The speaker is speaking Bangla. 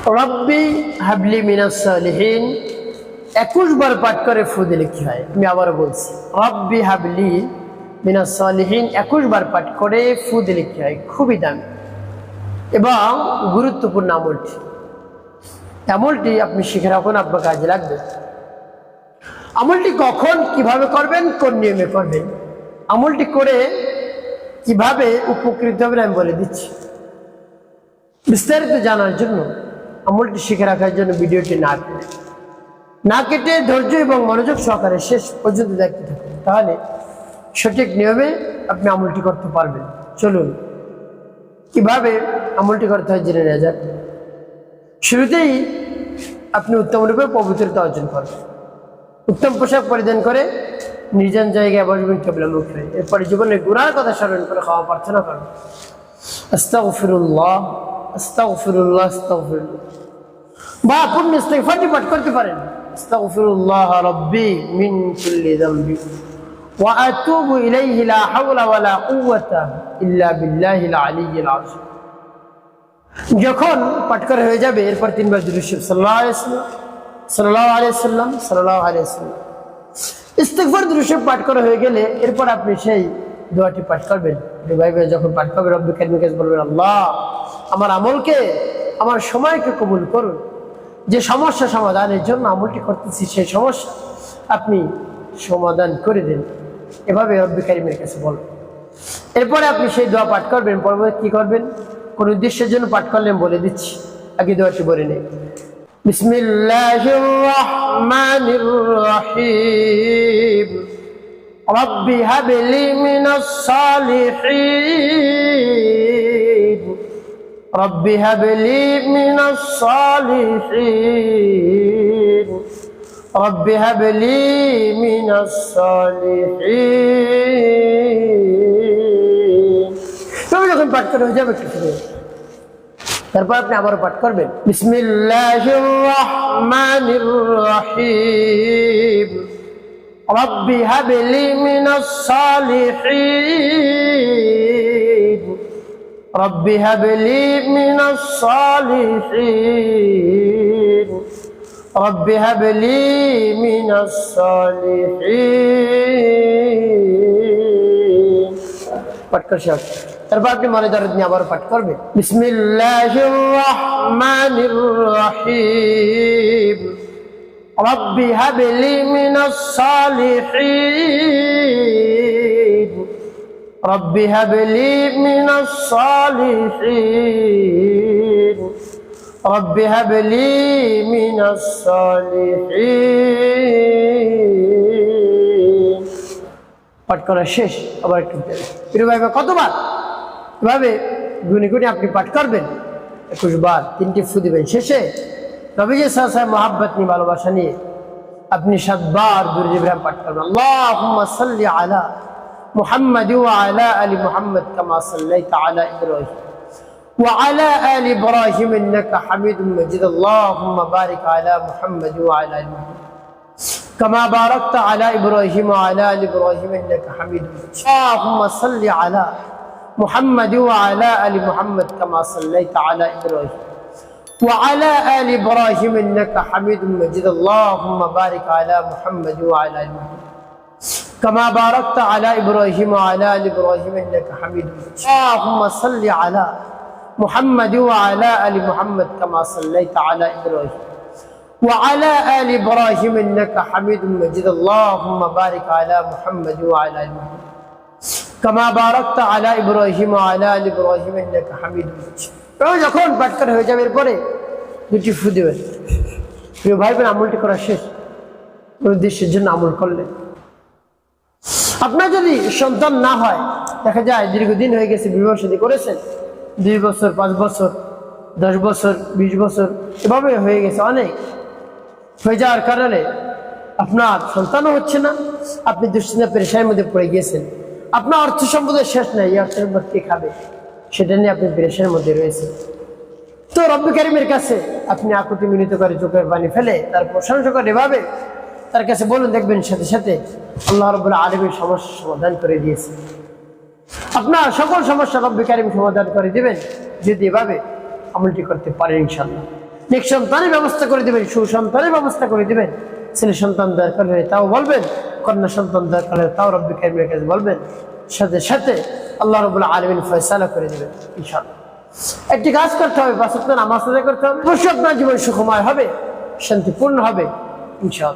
রব্বি হাবলি মিনাস সালিহিন 21 বার পাঠ করে ফু দিলে কি হয়? আমি আবারও বলছি, রব্বি হাবলি মিনাস সালিহিন 21 বার পাঠ করে ফু দিলে কি হয়? খুবই দামি এবং গুরুত্বপূর্ণ আমলটি আপনি শিখে রাখুন, আপনার কাজে লাগবে। আমলটি কখন কিভাবে করবেন, কোন নিয়মে করবেন, আমলটি করে কিভাবে উপকৃত হবেন আমি বলে দিচ্ছি। বিস্তারিত জানার জন্য, আমলটি শিখে রাখার জন্য ভিডিওটি না কেটে ধৈর্য এবং মনোযোগ সহকারে শেষ পর্যন্ত দেখতে থাকুন, তাহলে সঠিক নিয়মে আপনি আমলটি করতে পারবেন। চলুন কিভাবে আমলটি করতে হয় জেনে নেওয়া যাক। শুরুতেই আপনি উত্তম রূপে পবিত্রতা অর্জন করবেন। উত্তম পোশাক পরিধান করে নির্জন জায়গায় বসবেন কিবলামুখ হয়ে। এরপরে জীবনের গুনার কথা স্মরণ করে ক্ষমা প্রার্থনা করবেন। আস্তাগফিরুল্লাহ আস্তাগফিরুল্লাহ আস্তাগফিরুল্লাহ, বা পূর্ণ ইস্তিগফারটি পাঠ করতে পারেন। আস্তাগফিরুল্লাহ রাব্বি মিন কুল্লি যামবি ওয়া আতুবু ইলাইহি লা হাওলা ওয়া লা কুওয়াতা ইল্লা বিল্লাহিল আলিয়্যিল আযীম। যখন পাঠ করা হয়ে যাবে, এরপর 3 বার দুরূদ শরীফ সাল্লাল্লাহু আলাইহি ওয়াসাল্লাম সাল্লাল্লাহু আলাইহি ওয়াসাল্লাম সাল্লাল্লাহু আলাইহি ওয়াসাল্লাম। ইস্তিগফার দুরূদ শরীফ পাঠ করা হয়ে গেলে এরপর আপনি সেই দোয়াটি পাঠ করবেন। ভাইবে যখন পাঠ করবেন, রব্বি কারীমের কাছে বলবেন, আল্লাহ আমার আমলকে, আমার সময়কে কবুল করুন। যে সমস্যা সমাধানের জন্য আমলটি করতেছি, সেই সমস্যা আপনি সমাধান করে দিন। এভাবে রব্বি কারীমের কাছে বলুন। এরপরে আপনি সেই দোয়া পাঠ করবেন। পরবর্তী কি করবেন, কোন উদ্দেশ্যের জন্য পাঠ করলেন বলে দিচ্ছি, আগে দোয়াটি বলে নেই। বিসমিল্লাহির রহমানির রহিম রব্বি হাবলি মিনাস সালিহিন রব্বি হাবলি মিনাস সালিহিন রব্বি হাবলি মিনাস সালিহিন। যখন পাঠ করা হয়ে যাবে তারপর আপনি আবারও পাঠ করবেন। বিসমিল্লাহির রহমানির রহিম রব্বি হাবলি মিনাস সালিহিন রব্বি হাবলি মিনাস সালিহিন রব্বি হাবলি মিনাস সালিহিন। পাঠ করে শেষ। তারপর আপনি মনে দরদ নিয়ে আবার পাঠ করবেন। বিসমিল্লাহির রহমানির রহিম রব্বি হাবলি মিনাস সালিহিন রব্বি হাবলি মিনাস সালিহিন রব্বি হাবলি মিনাস সালিহিন। পাঠ করা শেষ। আবার একটু কতবার এভাবে গুনি গুনি আপনি পাঠ করবেন? 21 বার, 3টি ফু দিবেন। শেষে নবীজি সাল্লাল্লাহু আলাইহি ওয়াসাল্লাম মহব্বত নিয়ে, ভালোবাসা নিয়ে আপনি 7 বার দুরূদ ইব্রাহিম পাঠ করবেন। আল্লাহুম্মা সাল্লি আলা মুহাম্মাদ ওয়া আলা আলি মুহাম্মাদ কামা সাল্লাইতা আলা ইব্রাহিম ওয়া আলা আলি ইব্রাহিম ইন্নাকা হামিদুম মাজিদ। আল্লাহুম্মা বারিক আলা মুহাম্মাদ ওয়া আলা আলি মুহাম্মাদ কামা বারাকতা আলা ইব্রাহিম ওয়া আলা আলি ইব্রাহিম ইন্নাকা হামিদুম মাজিদ। আল্লাহুম্মা সাল্লি আলা محمد وعلى آل محمد كما صليت على إبراهيم وعلى آل إبراهيم إنك حميد مجيد. اللهم بارك على محمد وعلى آل محمد كما باركت على إبراهيم وعلى آل إبراهيم إنك حميد مجيد. اللهم صل على محمد وعلى آل محمد كما صليت على إبراهيم وعلى آل إبراهيم إنك حميد مجيد. اللهم بارك على محمد وعلى آل محمد কামা বারাকতা আলা ইব্রাহিম ওয়া আলা আলি ইব্রাহিম ইন্নাকা হামিদুম মাজিদ। যখন পাঠ করা হয়ে যাবে, এরপরে 2টি ফু দিবেন। প্রিয় ভাই বোন, আমলটি করা শেষ। কোন উদ্দেশ্যের জন্য আমল করলেন? আপনার যদি সন্তান না হয়, দেখা যায় দীর্ঘদিন হয়ে গেছে, বিবাহ শাদী করেছেন, 2 বছর 5 বছর 10 বছর 20 বছর এভাবে হয়ে গেছে, অনেক হয়ে যাওয়ার কারণে আপনার সন্তানও হচ্ছে না, আপনি দুশ্চিন্তা পেরেশানির মধ্যে পড়ে গিয়েছেন। আপনার অর্থ সম্পদের শেষ নাই, এই অর্থের সম্পদ কে খাবে, সেটা নিয়ে আপনি পেরেশানির মধ্যে রয়েছেন। তো রব্বি কারীমের কাছে আপনি আকুতি মিনিত করে চোখের পানি ফেলে তার প্রশংসা করে এভাবে তার কাছে বলুন, দেখবেন সাথে সাথে আল্লাহ রাব্বুল আলামিন সমস্যা সমাধান করে দিয়েছে। আপনার সকল সমস্যা রব্বি কারীম সমাধান করে দিবেন যদি এভাবে আমলটি করতে পারেন ইনশাআল্লাহ। নেক সন্তানের ব্যবস্থা করে দিবেন, সুসন্তানের ব্যবস্থা করে দিবেন। ছেলে সন্তান দরকার হলে তাও বলবেন, কন্যা সন্তান দরকার হলে তাও রব্বি কারিমের কাছে বলবেন। সাথে সাথে আল্লাহ রাব্বুল আলামিন ফয়সালা করে দিবেন ইনশাআল্লাহ। একটি কাজ করতে হবে, 5 ওয়াক্ত নামাজ আদায় করতে হবে, অবশ্যই আপনার জীবন সুখময় হবে, শান্তিপূর্ণ হবে ইনশাআল্লাহ।